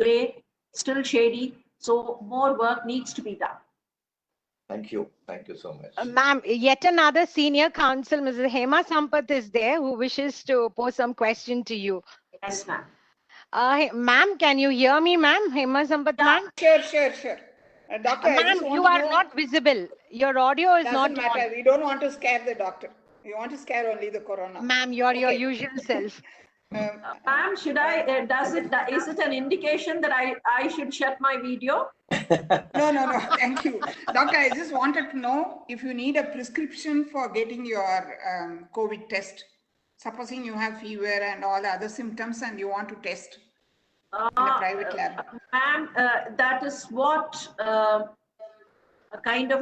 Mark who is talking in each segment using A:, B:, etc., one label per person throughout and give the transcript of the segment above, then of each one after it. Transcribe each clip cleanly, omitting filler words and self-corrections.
A: gray, still shady. So more work needs to be done.
B: Thank you. Thank you so much.
C: Ma'am, yet another senior counsel, Mrs. Hema Sampath, is there who wishes to pose some question to you.
A: Yes, ma'am.
C: Ma'am, can you hear me, ma'am? Hema Sampath, ma'am?
D: Sure. Doctor, I just
C: ma'am,
D: want
C: you
D: to
C: are
D: know,
C: not visible. Your audio is not
D: doesn't matter.
C: on.
D: We don't want to scare the doctor. We want to scare only the corona.
C: Ma'am, you're your usual self.
A: Ma'am, should I, is it an indication that I should shut my video?
D: No. Thank you. Doctor, I just wanted to know if you need a prescription for getting your COVID test. Supposing you have fever and all the other symptoms and you want to test in a private lab.
A: Ma'am, that is what kind of,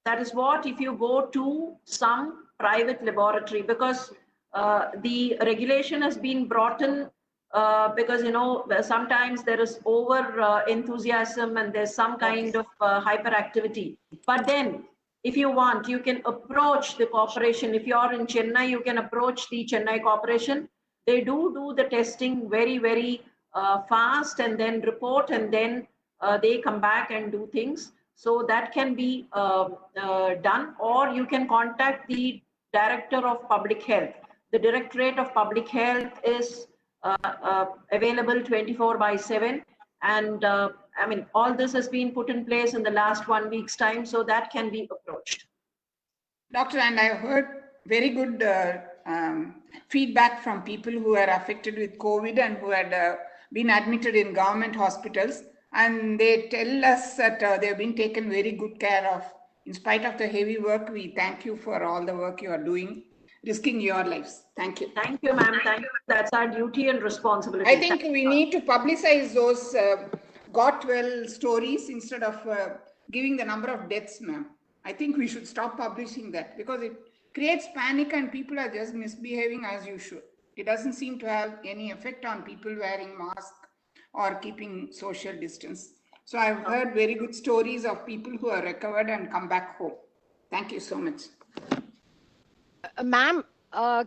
A: that is what if you go to some private laboratory, because the regulation has been brought in because, sometimes there is over enthusiasm and there's some kind of hyperactivity. But then if you want, you can approach the corporation. If you're in Chennai, you can approach the Chennai corporation. They do the testing very, very fast and then report, and then they come back and do things. So that can be done, or you can contact the Director of Public Health. The Directorate of Public Health is available 24/7. And I mean, all this has been put in place in the last 1 week's time, so that can be approached.
D: Doctor, and I heard very good feedback from people who are affected with COVID and who had been admitted in government hospitals. And they tell us that they've been taken very good care of. In spite of the heavy work, we thank you for all the work you are doing, risking your lives. Thank you.
A: Thank you, ma'am. Thank you. That's our duty and responsibility.
D: I think we need to publicize those got well stories instead of giving the number of deaths, ma'am. I think we should stop publishing that because it creates panic and people are just misbehaving as you should. It doesn't seem to have any effect on people wearing masks or keeping social distance. So I've heard very good stories of people who are recovered and come back home. Thank you so much.
C: Ma'am,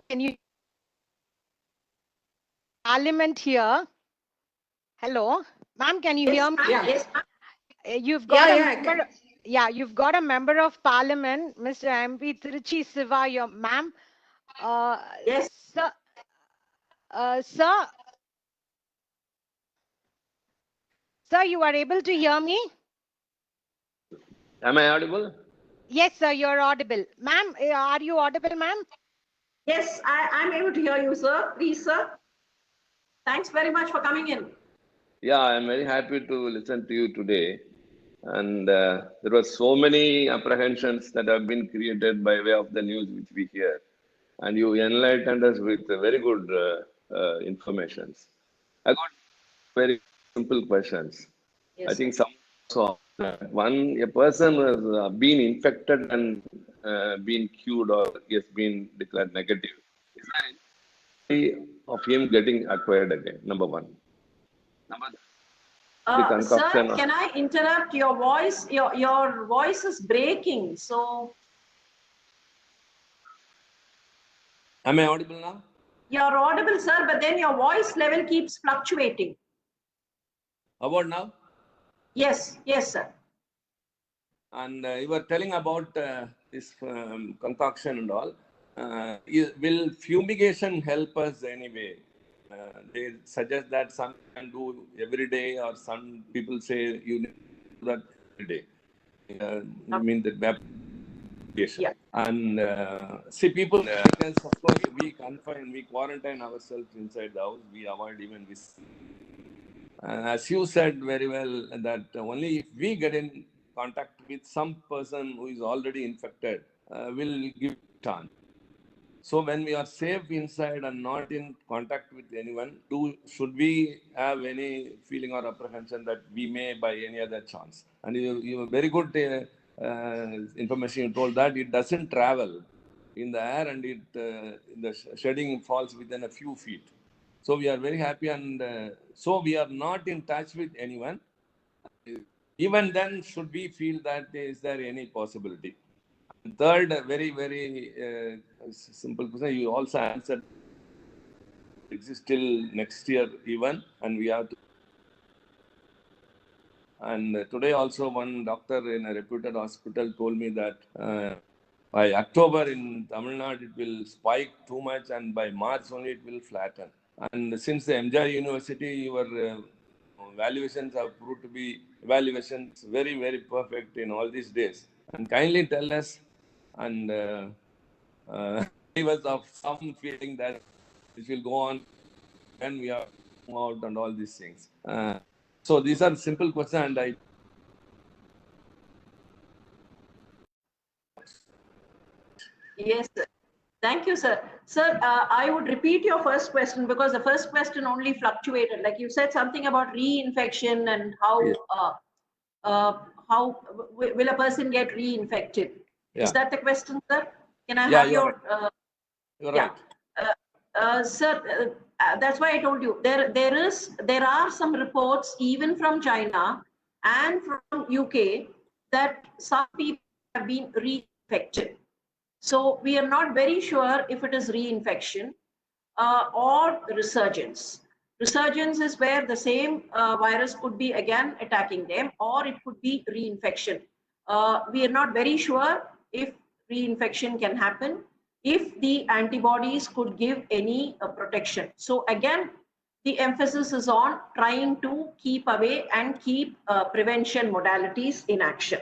C: can you Parliament here? Hello, ma'am, can you hear me?
A: Yes,
C: You've got you've got a member of Parliament, Mr. MP Tiruchi Siva, your ma'am.
A: Yes,
C: sir. Sir, you are able to hear me?
E: Am I audible?
C: Yes, sir, you're audible. Ma'am, are you audible, ma'am?
A: yes, I'm able to hear you, sir. Please, sir. Thanks very much for coming in.
E: Yeah, I'm very happy to listen to you today. And there were so many apprehensions that have been created by way of the news which we hear. And you enlightened us with very good informations. I got very simple questions.
A: Yes,
E: I think some saw that a person has been infected and been cured or has been declared negative. Is there any way of him getting acquired again? Number one. Number two.
A: Sir, can I interrupt your voice? Your voice is breaking. So,
E: am I audible now?
A: you're audible, sir, but then your voice level keeps fluctuating.
E: How about now?
A: Yes, sir.
E: And you were telling about this concoction and all. Will fumigation help us anyway? They suggest that some can do every day, or some people say you need to do that every day. I mean the fumigation.
A: Yeah.
E: And see, people, because of course we quarantine ourselves inside the house. We avoid even this. As you said very well, that only if we get in contact with some person who is already infected, will give chance. So when we are safe inside and not in contact with anyone, should we have any feeling or apprehension that we may by any other chance? And you very good information you told that it doesn't travel in the air and the shedding falls within a few feet. So we are very happy, and so we are not in touch with anyone. Even then, should we feel that is there any possibility? Third, very, very simple question. You also answered exist till next year even, and we have to. And today also one doctor in a reputed hospital told me that by October in Tamil Nadu it will spike too much, and by March only it will flatten. And since the MJ University, your valuations have proved to be evaluations very, very perfect in all these days. And kindly tell us and give us of some feeling that this will go on when we are out and all these things. So these are simple questions, and
A: Yes, sir. Thank you, sir. Sir, I would repeat your first question because the first question only fluctuated. Like you said something about reinfection and how will a person get reinfected?
E: Yeah.
A: Is that the question, sir? Can I
E: Yeah,
A: have your?
E: you're
A: yeah.
E: right.
A: Sir, that's why I told you there are some reports even from China and from UK that some people have been reinfected. So we are not very sure if it is reinfection or resurgence. Resurgence is where the same virus could be again attacking them, or it could be reinfection. We are not very sure if reinfection can happen, if the antibodies could give any protection. So again, the emphasis is on trying to keep away and keep prevention modalities in action.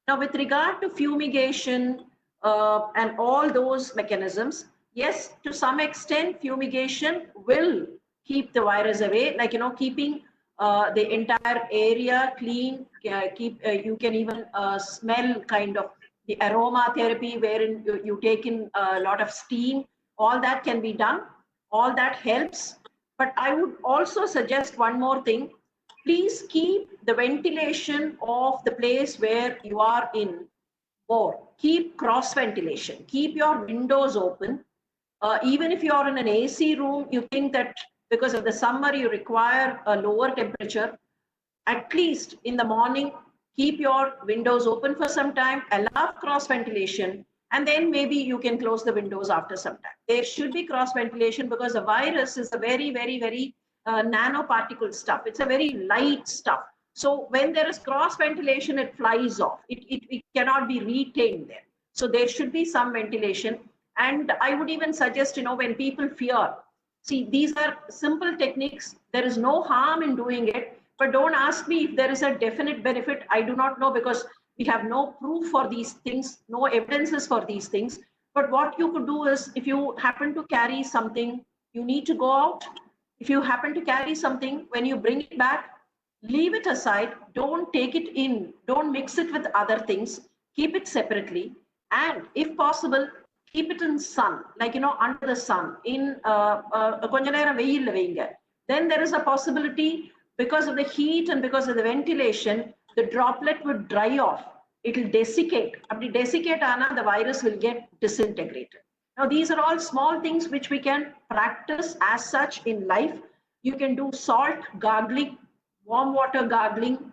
A: Now, with regard to fumigation and all those mechanisms, yes, to some extent, fumigation will keep the virus away, like, keeping the entire area clean, you can even smell kind of the aromatherapy wherein you take in a lot of steam, all that can be done, all that helps. But I would also suggest one more thing. Please keep the ventilation of the place where you are in more. Keep cross ventilation. Keep your windows open. Even if you are in an AC room, you think that because of the summer you require a lower temperature, at least in the morning, keep your windows open for some time, allow cross ventilation, and then maybe you can close the windows after some time. There should be cross ventilation because the virus is a very, very, very nanoparticle stuff. It's a very light stuff. So when there is cross ventilation, it flies off. It cannot be retained there. So there should be some ventilation. And I would even suggest, when people fear, see, these are simple techniques. There is no harm in doing it. But don't ask me if there is a definite benefit. I do not know because we have no proof for these things, no evidences for these things. But what you could do is, if you happen to carry something, you need to go out. If you happen to carry something, when you bring it back, leave it aside. Don't take it in. Don't mix it with other things. Keep it separately. And if possible, keep it in sun, like, under the sun, in then there is a possibility, because of the heat and because of the ventilation, the droplet would dry off. It will desiccate. After desiccate, the virus will get disintegrated. Now, these are all small things which we can practice as such in life. You can do salt gargling, warm water gargling,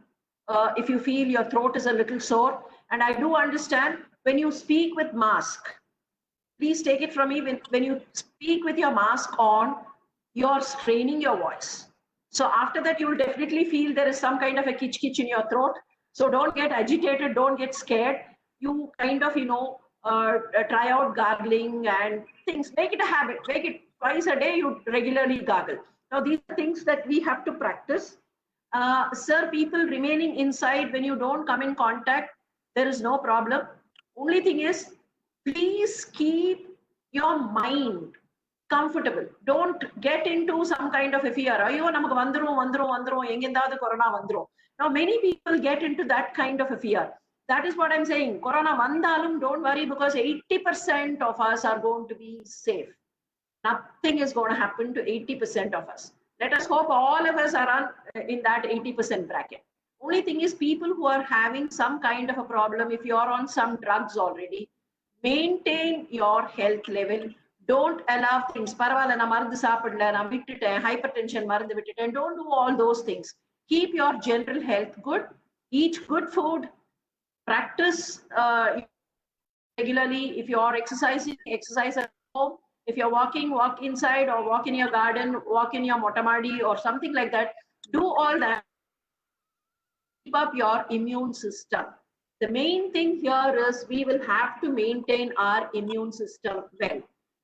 A: if you feel your throat is a little sore. And I do understand when you speak with mask, please take it from me, when you speak with your mask on, you're straining your voice. So after that, you will definitely feel there is some kind of a kitch in your throat. So don't get agitated, don't get scared. You kind of, try out gargling and things. Make it a habit. Make it twice a day, you regularly gargle. Now, these are things that we have to practice. Sir, people remaining inside, when you don't come in contact, there is no problem. Only thing is, please keep your mind comfortable. Don't get into some kind of a fear. Now, many people get into that kind of a fear. That is what I'm saying. Corona vandalum, don't worry, because 80% of us are going to be safe. Nothing is going to happen to 80% of us. Let us hope all of us are in that 80% bracket. Only thing is, people who are having some kind of a problem, if you are on some drugs already, maintain your health level. Don't allow things. Hypertension, don't do all those things. Keep your general health good. Eat good food. Practice regularly. If you are exercising, exercise at home. If you're walking, walk inside or walk in your garden, walk in your motamadi or something like that. Do all that. Keep up your immune system. The main thing here is we will have to maintain our immune system well.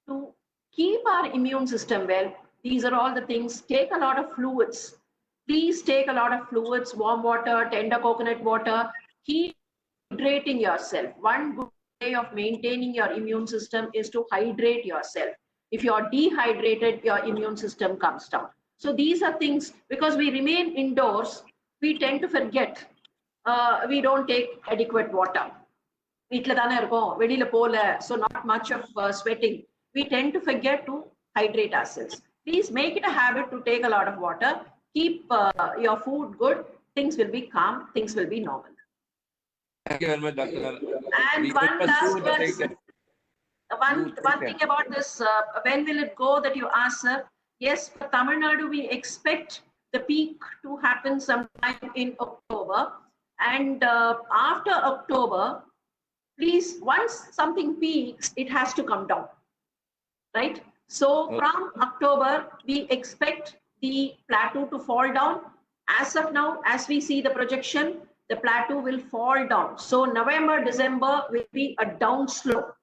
A: To keep our immune system well, these are all the things. Take a lot of fluids. Please take a lot of fluids, warm water, tender coconut water. Keep hydrating yourself. One good way of maintaining your immune system is to hydrate yourself. If you're dehydrated, your immune system comes down. So these are things, because we remain indoors, we tend to forget. We don't take adequate water. So not much of sweating. We tend to forget to hydrate ourselves. Please make it a habit to take a lot of water. Keep your food good. Things will be calm. Things will be normal.
E: Thank you very much, Doctor.
A: And one last question. One thing about this, when will it go that you asked, sir? Yes, for Tamil Nadu, we expect the peak to happen sometime in October. And after October, please, once something peaks, it has to come down, right? So from October, we expect the plateau to fall down. As of now, as we see the projection, the plateau will fall down. So November, December will be a down slope.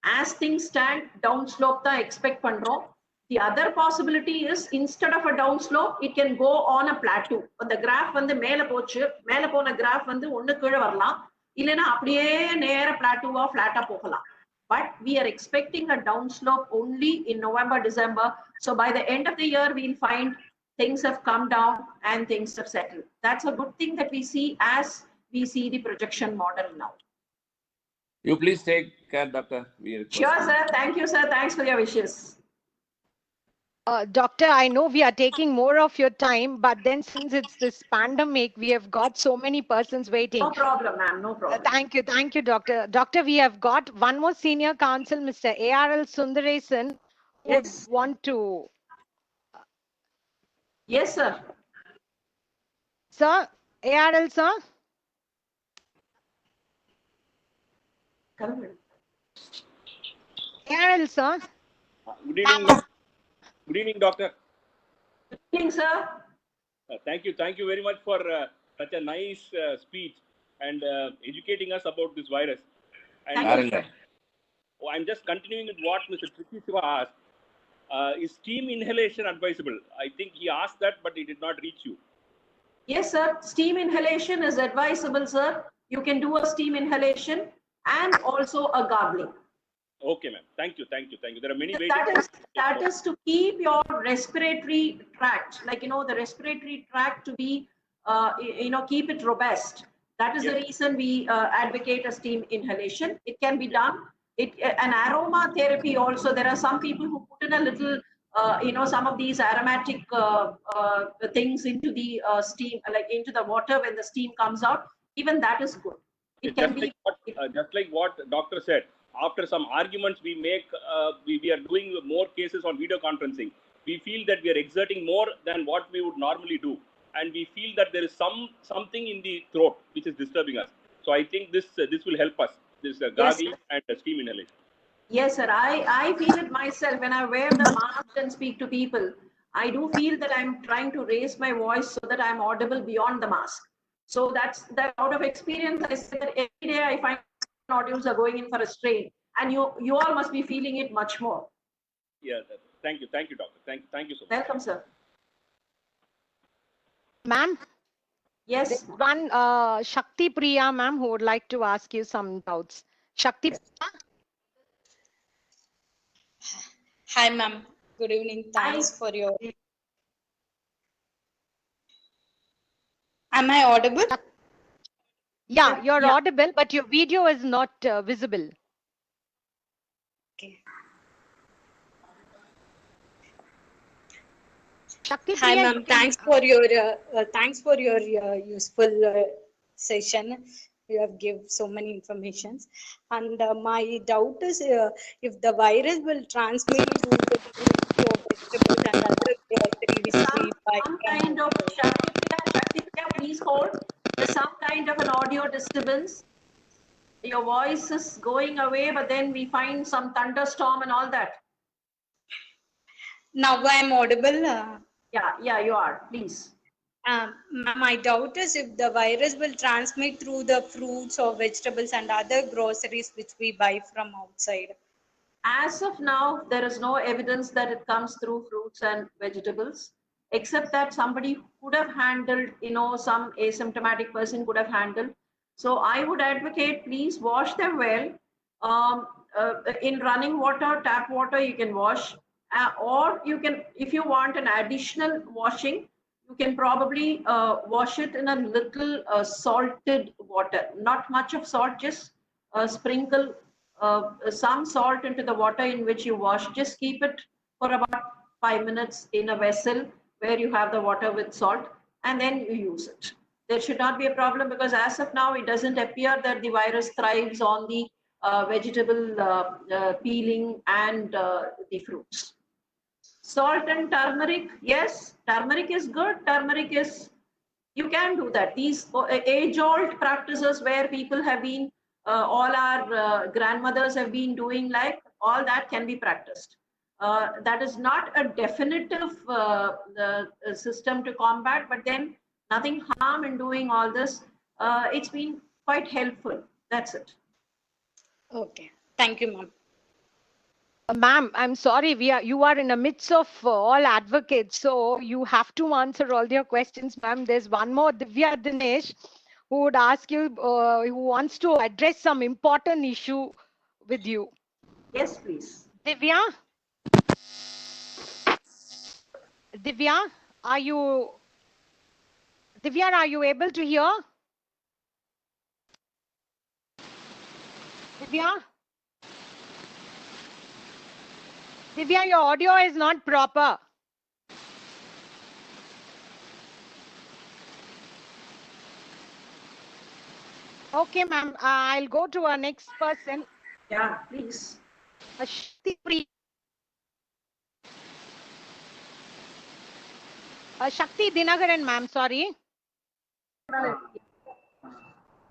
A: As things stand, down slope ta expect pandrom. The other possibility is, instead of a down slope, it can go on a plateau. The graph வந்து மேல போச்சு, மேல போன graph வந்து ஒண்ணு கீழே வரலாம், இல்லைன்னா அப்படியே நேர plateau flat போகலாம். But we are expecting a down slope only in November, December. So by the end of the year, we'll find things have come down and things have settled. That's a good thing that we see as we see the projection model now.
E: You please take care, Doctor.
A: Sure, sir. Thank you, sir. Thanks for your wishes.
C: Doctor, I know we are taking more of your time, but then since it's this pandemic, we have got so many persons waiting.
A: No problem, ma'am. No problem.
C: Thank you, Doctor. Doctor, we have got one more senior counsel, Mr. A.R.L. Sundaresan, would want to.
A: Yes, sir.
C: Sir, A.R.L. sir. A.R.L. sir.
F: Good evening. Good evening, Doctor.
A: Good evening, sir.
F: Thank you very much for such a nice speech and educating us about this virus. And I'm just continuing with what Mr. Trichy Siva asked. Is steam inhalation advisable? I think he asked that, but it did not reach you.
A: Yes, sir. Steam inhalation is advisable, sir. You can do a steam inhalation and also a gargling.
F: Okay, ma'am. Thank you. There are many ways.
A: That is to keep your respiratory tract, like, the respiratory tract to be, keep it robust. That is the reason we advocate a steam inhalation. It can be done. An aroma therapy also. There are some people who put in a little, some of these aromatic things into the steam, like into the water when the steam comes out. Even that is good. It can be
F: just like what doctor said. After some arguments we make, we are doing more cases on video conferencing. We feel that we are exerting more than what we would normally do, and we feel that there is something in the throat which is disturbing us. So I think this will help us. This gargling and steam inhalation.
A: Yes, sir. I feel it myself when I wear the mask and speak to people. I do feel that I'm trying to raise my voice so that I'm audible beyond the mask. So that's that out of experience. I say that every day I find nodules are going in for a strain, and you all must be feeling it much more.
F: Yeah, thank you, doctor. Thank you so much.
A: Welcome, sir.
C: Ma'am.
A: Yes.
C: One Shakti Priya, ma'am, who would like to ask you some doubts. Shakti.
G: Hi, ma'am. Good evening. Thanks for your. Am I audible?
C: Yeah, you're audible, but your video is not visible.
G: Okay.
C: Shakti
G: Hi, ma'am. Thanks for your useful session. You have given so many informations, and my doubt is if the virus will transmit through the vegetables and other groceries.
A: Some kind of Shakti Priya, please hold. There's some kind of an audio disturbance. Your voice is going away, but then we find some thunderstorm and all that.
G: Now I'm audible.
A: Yeah, you are. Please.
G: My doubt is if the virus will transmit through the fruits or vegetables and other groceries which we buy from outside.
A: As of now, there is no evidence that it comes through fruits and vegetables, except that somebody could have handled, some asymptomatic person could have handled. So I would advocate, please wash them well. In running water, tap water, you can wash. Or you can, if you want an additional washing, you can probably wash it in a little salted water. Not much of salt, just sprinkle some salt into the water in which you wash. Just keep it for about 5 minutes in a vessel where you have the water with salt, and then you use it. There should not be a problem, because as of now, it doesn't appear that the virus thrives on the vegetable peeling and the fruits. Salt and turmeric, yes, turmeric is good. Turmeric is, you can do that. These age-old practices where people have been, all our grandmothers have been doing, like, all that can be practiced. That is not a definitive system to combat, but then nothing harm in doing all this. It's been quite helpful. That's it.
G: Okay. Thank you, ma'am.
C: Ma'am, I'm sorry, you are in the midst of all advocates, so you have to answer all their questions, ma'am. There's one more, Divya Dinesh, who would ask you, who wants to address some important issue with you.
A: Yes, please.
C: Divya? Divya, are you able to hear? Divya? Divya, your audio is not proper. Okay, ma'am. I'll go to our next person.
A: Yeah, please.
C: Shakti Dinagaran, ma'am. Sorry.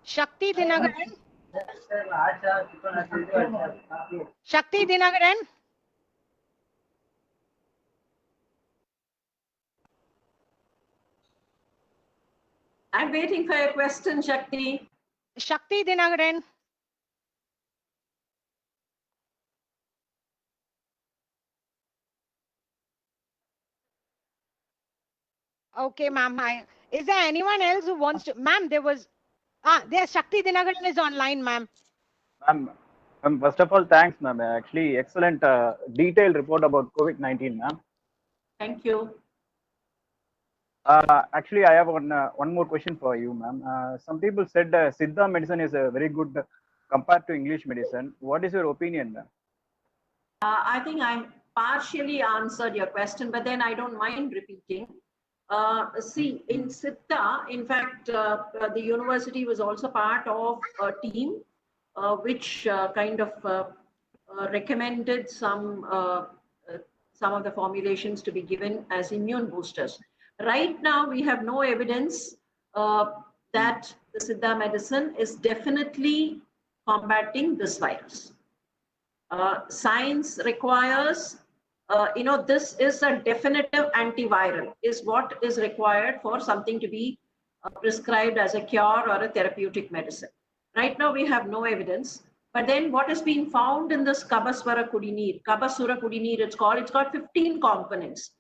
C: Shakti Dinagaran. Shakti Dinagaran.
A: I'm waiting for your question, Shakti.
C: Shakti Dinagaran. Okay, ma'am. Is there anyone else who wants to? Ma'am, there's Shakti Dinagaran is online, ma'am.
H: Ma'am, first of all, thanks, ma'am. Actually, excellent detailed report about COVID-19, ma'am.
A: Thank you.
H: Actually, I have one more question for you, ma'am. Some people said Siddha medicine is very good compared to English medicine. What is your opinion, ma'am?
A: I think I partially answered your question, but then I don't mind repeating. See, in Siddha, in fact, the university was also part of a team which kind of recommended some of the formulations to be given as immune boosters. Right now, we have no evidence that the Siddha medicine is definitely combating this virus. Science requires, this is a definitive antiviral, is what is required for something to be prescribed as a cure or a therapeutic medicine. Right now, we have no evidence. But then what has been found in this Kabasura Kudineer, it's got 15 components.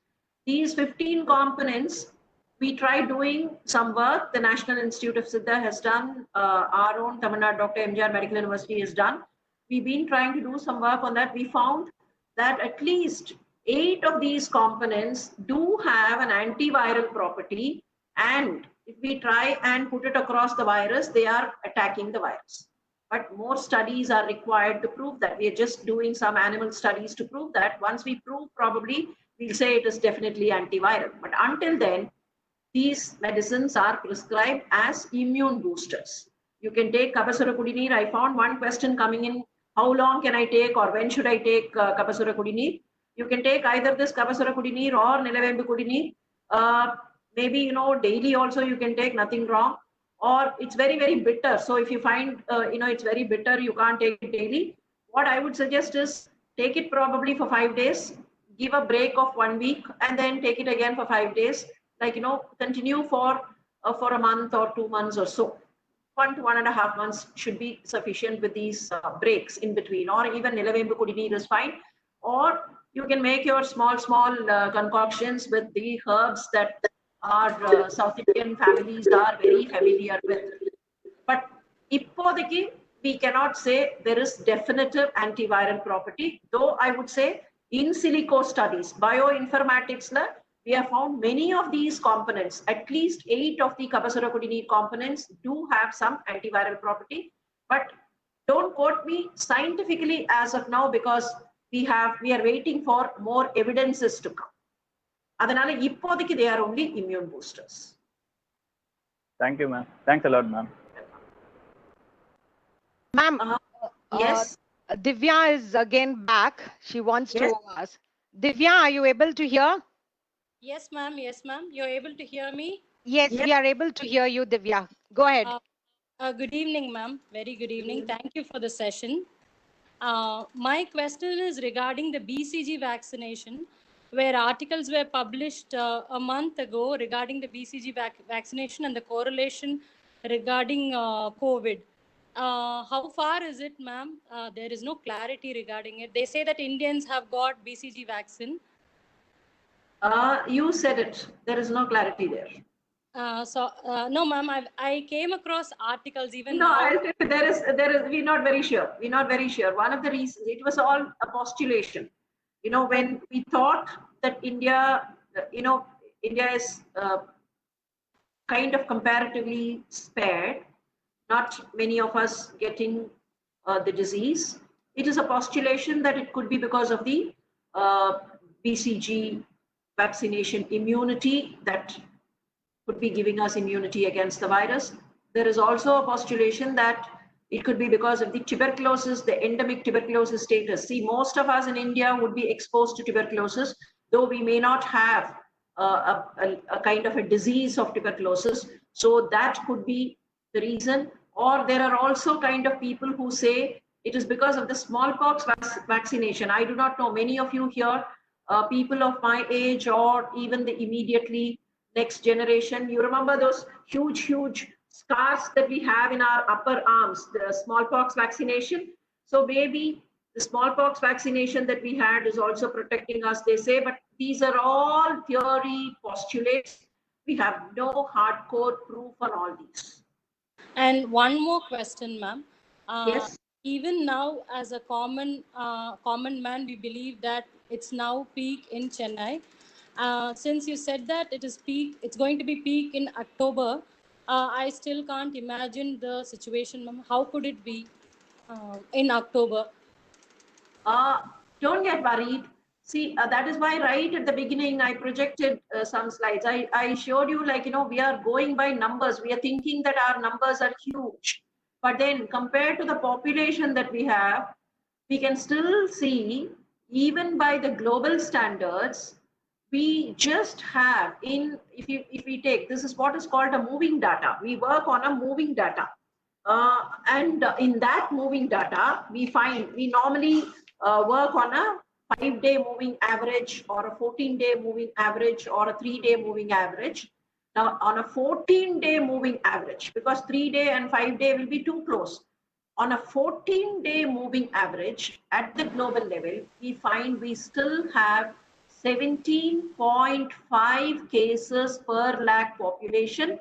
A: These 15 components, we tried doing some work. The National Institute of Siddha has done, our own Tamil Nadu Dr. MGR Medical University has done. We've been trying to do some work on that. We found that at least 8 of these components do have an antiviral property, and if we try and put it across the virus, they are attacking the virus. But more studies are required to prove that. We are just doing some animal studies to prove that. Once we prove, probably we'll say it is definitely antiviral. But until then, these medicines are prescribed as immune boosters. You can take Kabasura Kudineer. I found one question coming in: how long can I take, or when should I take Kabasura Kudineer? You can take either this Kabasura Kudineer or Nilavembu Kudineer. Maybe, daily also you can take, nothing wrong. Or it's very, very bitter. So if you find, it's very bitter, you can't take it daily. What I would suggest is take it probably for 5 days. give a break of 1 week and then take it again for 5 days, like, continue for a month or 2 months or so. 1 to 1.5 months should be sufficient with these breaks in between, or even Nilavembu Kudineer is fine. Or you can make your small concoctions with the herbs that our South Indian families are very familiar with. But ippodiki, we cannot say there is definitive antiviral property, though I would say in silico studies, bioinformatics, we have found many of these components, at least 8 of the Kabasura Kudineer components do have some antiviral property. But don't quote me scientifically as of now, because we are waiting for more evidences to come. Adanale ippodiki they are only immune boosters.
H: Thank you, ma'am. Thanks a lot, ma'am.
C: Ma'am,
A: Yes.
C: Divya is again back. She wants to ask. Divya, are you able to hear?
I: Yes, ma'am. Yes, ma'am. You're able to hear me?
C: Yes, we are able to hear you, Divya. Go ahead.
I: Good evening, ma'am. Very good evening. Thank you for the session. My question is regarding the BCG vaccination, where articles were published a month ago regarding the BCG vaccination and the correlation regarding COVID. How far is it, ma'am? There is no clarity regarding it. They say that Indians have got BCG vaccine.
A: You said it. There is no clarity there.
I: No, ma'am. I came across articles even
A: no,
I: now.
A: I'll tell you, there is. We're not very sure. We're not very sure. One of the reasons, it was all a postulation. When we thought that India, India is kind of comparatively spared, not many of us getting the disease. It is a postulation that it could be because of the BCG vaccination immunity that could be giving us immunity against the virus. There is also a postulation that it could be because of the tuberculosis, the endemic tuberculosis status. See, most of us in India would be exposed to tuberculosis, though we may not have a kind of a disease of tuberculosis. So that could be the reason. Or there are also kind of people who say it is because of the smallpox vaccination. I do not know. Many of you here, people of my age or even the immediately next generation, you remember those huge scars that we have in our upper arms, the smallpox vaccination. So maybe the smallpox vaccination that we had is also protecting us, they say, but these are all theory postulates. We have no hardcore proof on all these.
I: And one more question, ma'am.
A: Yes.
I: Even now, as a common man, we believe that it's now peak in Chennai. Since you said that it's going to be peak in October, I still can't imagine the situation, ma'am. How could it be in October?
A: Don't get worried. See, that is why right at the beginning, I projected some slides. I showed you, like, we are going by numbers. We are thinking that our numbers are huge. But then compared to the population that we have, we can still see, even by the global standards, we just have if we take, this is what is called a moving data. We work on a moving data. And in that moving data, we normally work on a 5-day moving average or a 14-day moving average or a 3-day moving average. Now on a 14-day moving average, because 3-day and 5-day will be too close. On a 14-day moving average at the global level, we find we still have 17.5 cases per lakh population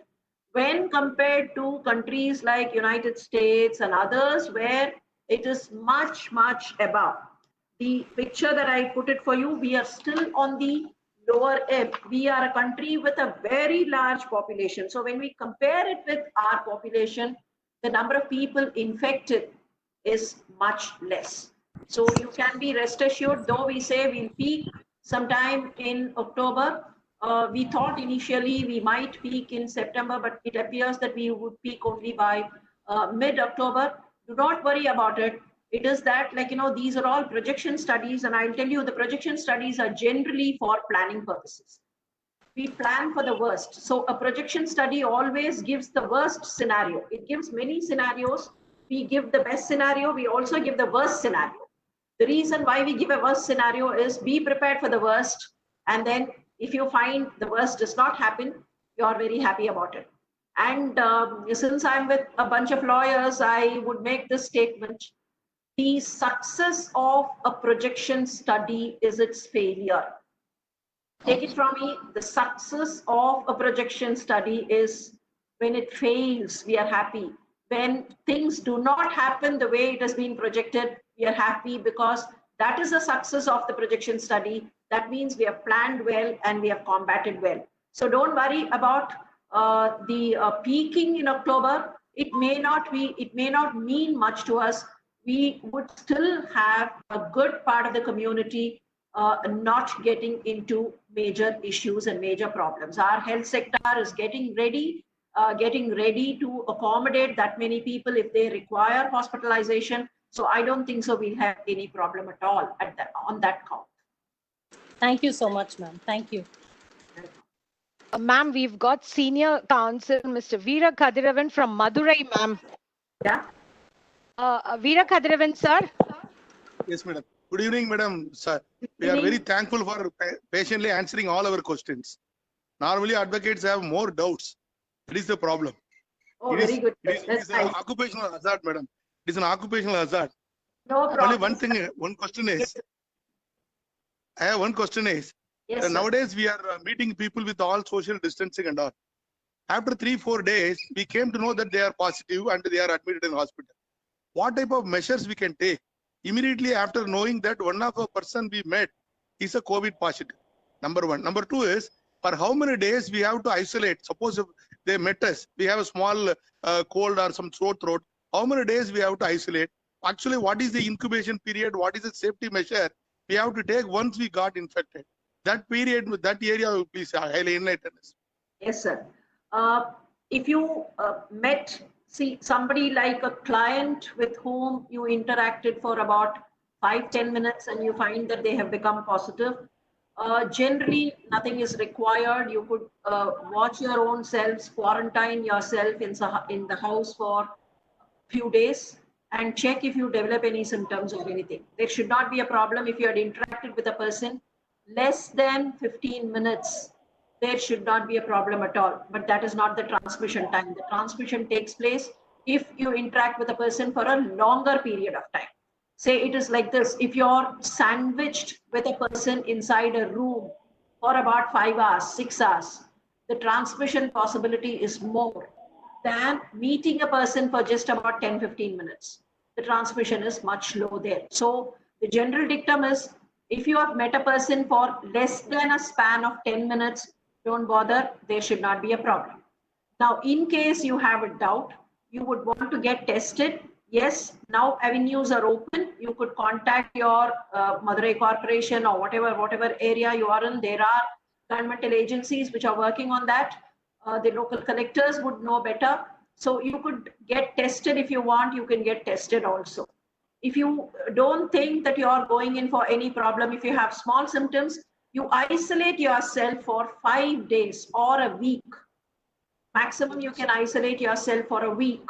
A: when compared to countries like United States and others where it is much above. The picture that I put it for you, we are still on the lower end. We are a country with a very large population. So when we compare it with our population, the number of people infected is much less. So you can be rest assured, though we say we'll peak sometime in October, we thought initially we might peak in September, but it appears that we would peak only by mid-October. Do not worry about it. It is that, like, these are all projection studies, and I'll tell you, the projection studies are generally for planning purposes. We plan for the worst. So a projection study always gives the worst scenario. It gives many scenarios. We give the best scenario. We also give the worst scenario. The reason why we give a worst scenario is be prepared for the worst. And then if you find the worst does not happen, you are very happy about it. And since I'm with a bunch of lawyers, I would make this statement. The success of a projection study is its failure. Take it from me, the success of a projection study is when it fails, we are happy. When things do not happen the way it has been projected, we are happy because that is the success of the projection study. That means we have planned well and we have combated well. So don't worry about the peaking in October. It may not mean much to us. We would still have a good part of the community not getting into major issues and major problems. Our health sector is getting ready to accommodate that many people if they require hospitalization. So I don't think so we'll have any problem at all on that count.
I: Thank you so much, ma'am. Thank you.
C: Ma'am, we've got senior counsel, Mr. Veera Kadiravan from Madurai, ma'am.
A: Yeah.
C: Veera Kadiravan, sir.
J: Yes, madam. Good evening, madam. Sir, we are very thankful for patiently answering all our questions. Normally, advocates have more doubts. That is the problem.
A: Oh, very good.
J: It is an occupational hazard, madam. It is an occupational hazard.
A: No problem.
J: Only one question is. I have one question is.
A: Yes,
J: nowadays, we are meeting people with all social distancing and all. After 3-4 days, we came to know that they are positive and they are admitted in hospital. What type of measures we can take immediately after knowing that one of a person we met is a COVID positive? Number one. Number two is, for how many days we have to isolate? Suppose if they met us, we have a small cold or some sore throat. How many days we have to isolate? Actually, what is the incubation period? What is the safety measure we have to take once we got infected? That period, that area, please highly enlighten us.
A: Yes, sir. If you met somebody like a client with whom you interacted for about 5-10 minutes and you find that they have become positive, generally nothing is required. You could watch your own selves, quarantine yourself in the house for a few days and check if you develop any symptoms or anything. There should not be a problem if you had interacted with a person less than 15 minutes. There should not be a problem at all, but that is not the transmission time. The transmission takes place if you interact with a person for a longer period of time. Say it is like this, if you're sandwiched with a person inside a room for about 5 hours, 6 hours, the transmission possibility is more than meeting a person for just about 10-15 minutes. The transmission is much low there. So the general dictum is, if you have met a person for less than a span of 10 minutes, don't bother, there should not be a problem. Now, in case you have a doubt, you would want to get tested. Yes, now avenues are open. You could contact your Madurai Corporation or whatever area you are in. There are governmental agencies which are working on that. The local collectors would know better. So you could get tested if you want, you can get tested also. If you don't think that you are going in for any problem, if you have small symptoms, you isolate yourself for 5 days or a week. Maximum you can isolate yourself for a week.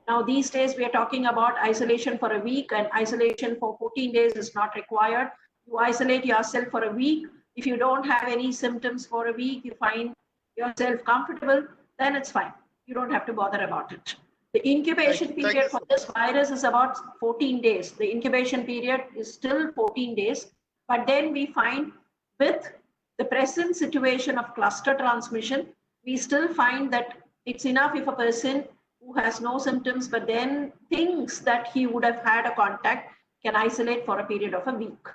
A: Now these days we are talking about isolation for a week, and isolation for 14 days is not required. You isolate yourself for a week. If you don't have any symptoms for a week, you find yourself comfortable, then it's fine. You don't have to bother about it. The incubation period for this virus is about 14 days. The incubation period is still 14 days, but then we find with the present situation of cluster transmission, we still find that it's enough if a person who has no symptoms but then thinks that he would have had a contact can isolate for a period of a week.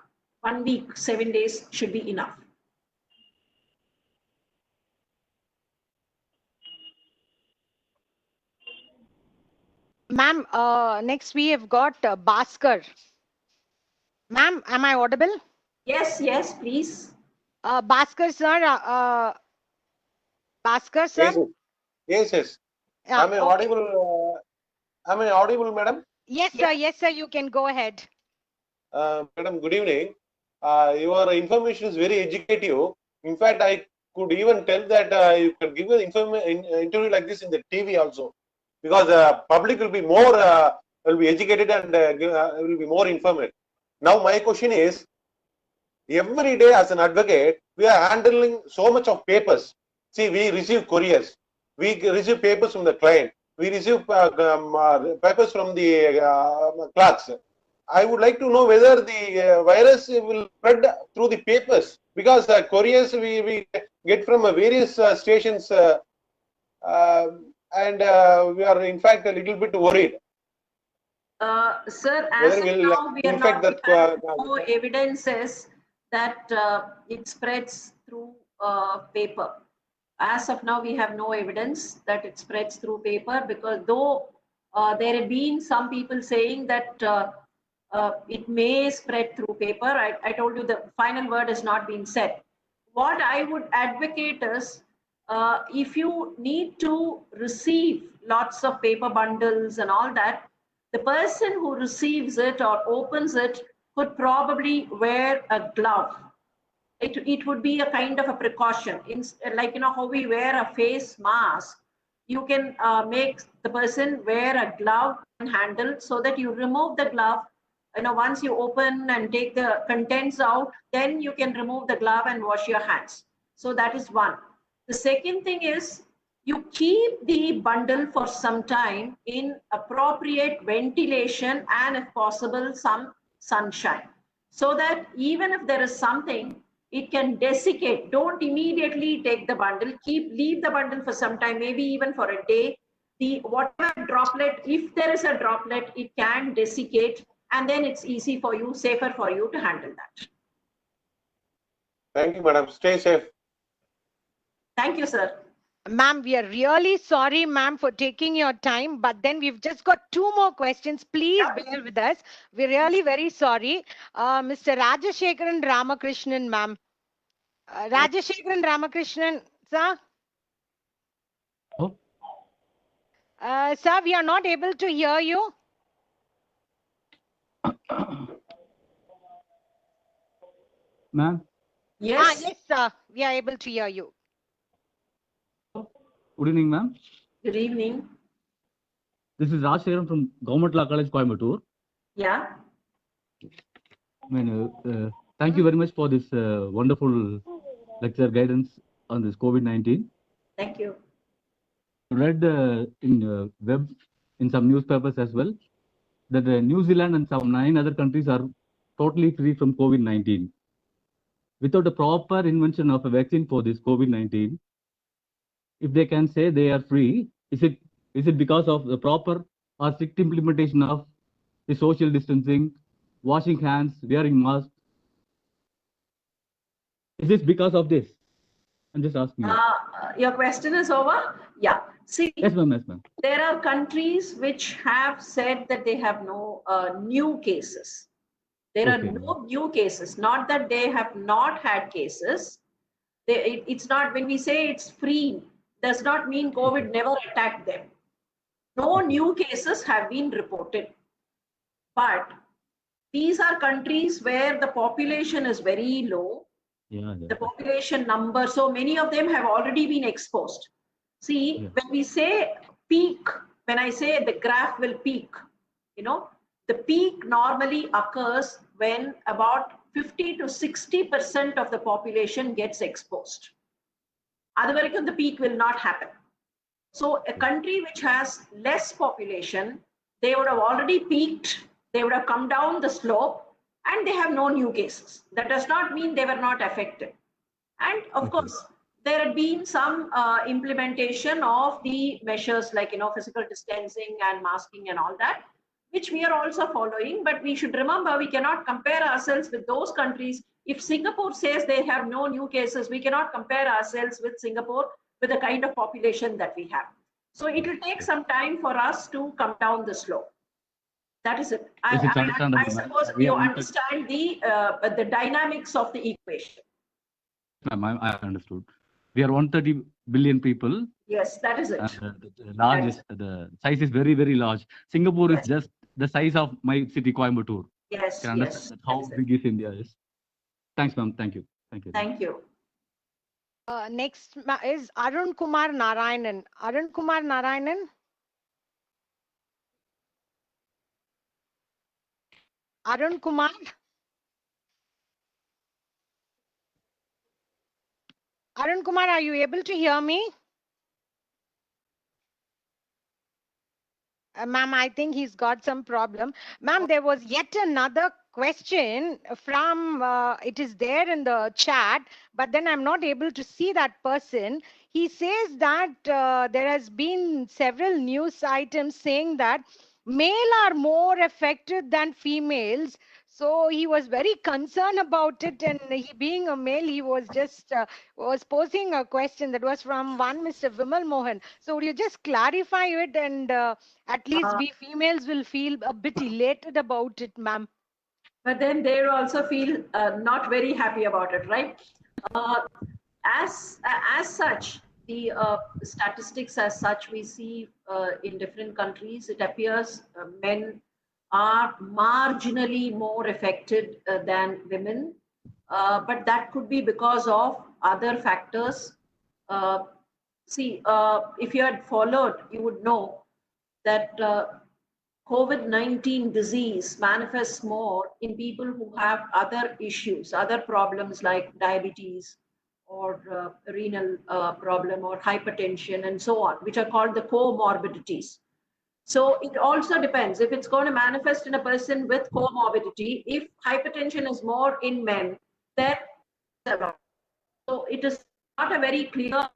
A: 1 week, 7 days should be enough.
C: Ma'am, next we have got Bhaskar. Ma'am, am I audible?
A: Yes, yes, please.
C: Bhaskar sir, Bhaskar sir?
K: Yes. Am I audible? Am I audible, madam?
C: Yes, sir. Yes, sir. You can go ahead.
K: Madam, good evening. Your information is very educative. In fact, I could even tell that you can give an interview like this in the TV also, because the public will be more will be educated and will be more informed. Now my question is, every day as an advocate, we are handling so much of papers. See, we receive couriers, we receive papers from the client, we receive papers from the clerks. I would like to know whether the virus will spread through the papers, because couriers we get from various stations, and we are in fact a little bit worried.
A: Sir, as
K: Whether
A: of
K: we'll
A: now, we are
K: infect
A: not,
K: that.
A: no evidences that it spreads through paper. As of now, we have no evidence that it spreads through paper, because though there have been some people saying that it may spread through paper, I told you the final word has not been said. What I would advocate is, if you need to receive lots of paper bundles and all that, the person who receives it or opens it could probably wear a glove. It would be a kind of a precaution. Like, you know, how we wear a face mask, you can make the person wear a glove and handle, so that you remove the glove. You know, once you open and take the contents out, then you can remove the glove and wash your hands. So that is one. The second thing is, you keep the bundle for some time in appropriate ventilation and, if possible, some sunshine, so that even if there is something, it can desiccate. Don't immediately take the bundle. Leave the bundle for some time, maybe even for a day. The whatever droplet, if there is a droplet, it can desiccate, and then it's easy for you, safer for you to handle that.
K: Thank you, madam. Stay safe.
A: Thank you, sir.
C: Ma'am, we are really sorry, ma'am, for taking your time, but then we've just got 2 more questions. Please bear with us. We're really very sorry. Mr. Rajashekaran Ramakrishnan, ma'am. Rajashekaran Ramakrishnan, sir.
L: Oh.
C: Sir, we are not able to hear you.
L: Ma'am?
A: Yes.
C: Yes, sir. We are able to hear you.
L: Good evening, ma'am.
A: Good evening.
L: This is Raj Shekharan from Government Law College, Coimbatore.
A: Yeah.
L: Thank you very much for this wonderful lecture guidance on this COVID-19.
A: Thank you.
L: Read in web, in some newspapers as well, that New Zealand and some 9 other countries are totally free from COVID-19. Without a proper invention of a vaccine for this COVID-19, if they can say they are free, is it because of the proper or strict implementation of the social distancing, washing hands, wearing masks? Is this because of this? I'm just asking you.
A: Your question is over? Yeah. See,
L: Yes, ma'am. Yes, ma'am.
A: there are countries which have said that they have no new cases. There are no new cases. Not that they have not had cases. It's not, when we say it's free, does not mean COVID never attacked them. No new cases have been reported. But these are countries where the population is very low. The population number, so many of them have already been exposed. See, when we say peak, when I say the graph will peak, you know, the peak normally occurs when about 50 to 60% of the population gets exposed. Otherwise, the peak will not happen. So a country which has less population, they would have already peaked, they would have come down the slope, and they have no new cases. That does not mean they were not affected. And of course, there had been some implementation of the measures like, you know, physical distancing and masking and all that, which we are also following. But we should remember, we cannot compare ourselves with those countries. If Singapore says they have no new cases, we cannot compare ourselves with Singapore with the kind of population that we have. So it will take some time for us to come down the slope. That is it. I suppose you understand the dynamics of the equation.
L: Ma'am, I understood. We are 130 billion people.
A: Yes, that is it.
L: The size is very, very large. Singapore is just the size of my city, Coimbatore.
A: Yes,
L: you can understand how big is India is. Thanks, ma'am. Thank you. Thank you.
A: Thank you.
C: Next is Arun Kumar Narayanan. Arun Kumar Narayanan. Arun Kumar. Arun Kumar, are you able to hear me? Ma'am, I think he's got some problem. Ma'am, there was yet another question from, it is there in the chat, but then I'm not able to see that person. He says that there has been several news items saying that male are more affected than females. So he was very concerned about it, and he being a male, he was just was posing a question that was from one Mr. Vimal Mohan. So would you just clarify it, and at least we females will feel a bit elated about it, ma'am?
A: But then they also feel not very happy about it, right? As such, the statistics as such we see in different countries, it appears men are marginally more affected than women, but that could be because of other factors. See, if you had followed, you would know that COVID-19 disease manifests more in people who have other issues, other problems like diabetes or renal problem or hypertension and so on, which are called the comorbidities. So it also depends if it's going to manifest in a person with comorbidity. If hypertension is more in men, then so it is not a very clear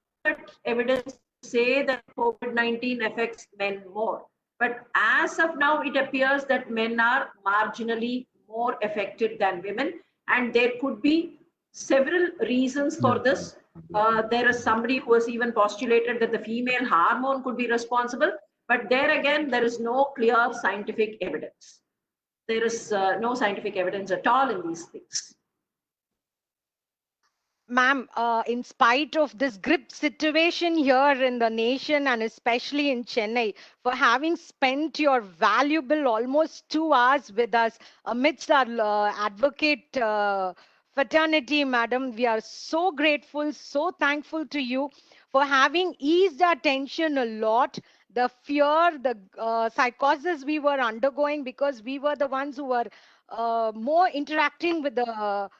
A: evidence to say that COVID-19 affects men more. But as of now, it appears that men are marginally more affected than women, and there could be several reasons for this. There is somebody who has even postulated that the female hormone could be responsible, but there again, there is no clear scientific evidence. There is no scientific evidence at all in these things.
C: Ma'am, in spite of this grip situation here in the nation and especially in Chennai, for having spent your valuable almost 2 hours with us amidst our advocate fraternity, madam, we are so grateful, so thankful to you for having eased our tension a lot. The fear, the psychosis we were undergoing because we were the ones who were more interacting with the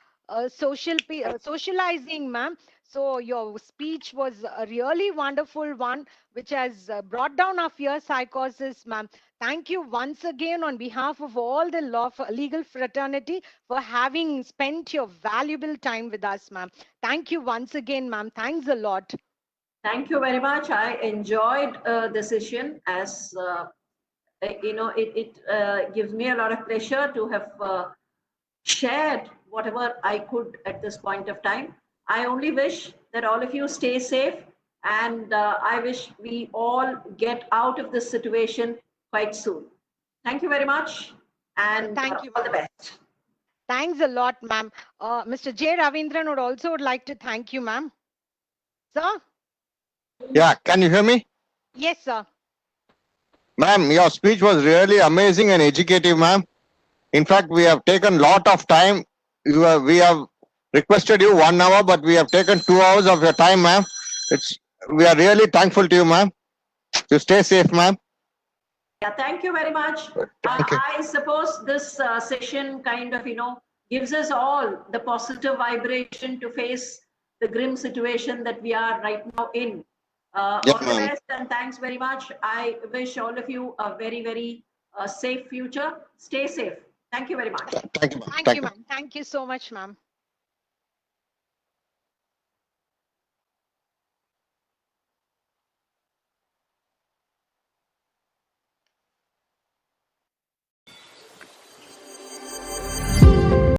C: socializing, ma'am. So your speech was a really wonderful one, which has brought down our fear psychosis, ma'am. Thank you once again on behalf of all the legal fraternity for having spent your valuable time with us, ma'am. Thank you once again, ma'am. Thanks a lot.
A: Thank you very much. I enjoyed the session. As you know, it gives me a lot of pleasure to have shared whatever I could at this point of time. I only wish that all of you stay safe, and I wish we all get out of this situation quite soon. Thank you very much, and
C: thank you,
A: all the best.
C: Thanks a lot, ma'am. Mr. J. Ravindran would also like to thank you, ma'am. Sir?
M: Yeah, can you hear me?
C: Yes, sir.
M: Ma'am, your speech was really amazing and educative, ma'am. In fact, we have taken a lot of time. We have requested you 1 hour, but we have taken 2 hours of your time, ma'am. We are really thankful to you, ma'am. You stay safe, ma'am.
A: Yeah, thank you very much.
M: Thank you.
A: I suppose this session kind of, gives us all the positive vibration to face the grim situation that we are right now in. All the best and thanks very much. I wish all of you a very, very safe future. Stay safe. Thank you very much.
M: Thank you, ma'am.
C: Thank you, ma'am. Thank you so much, ma'am.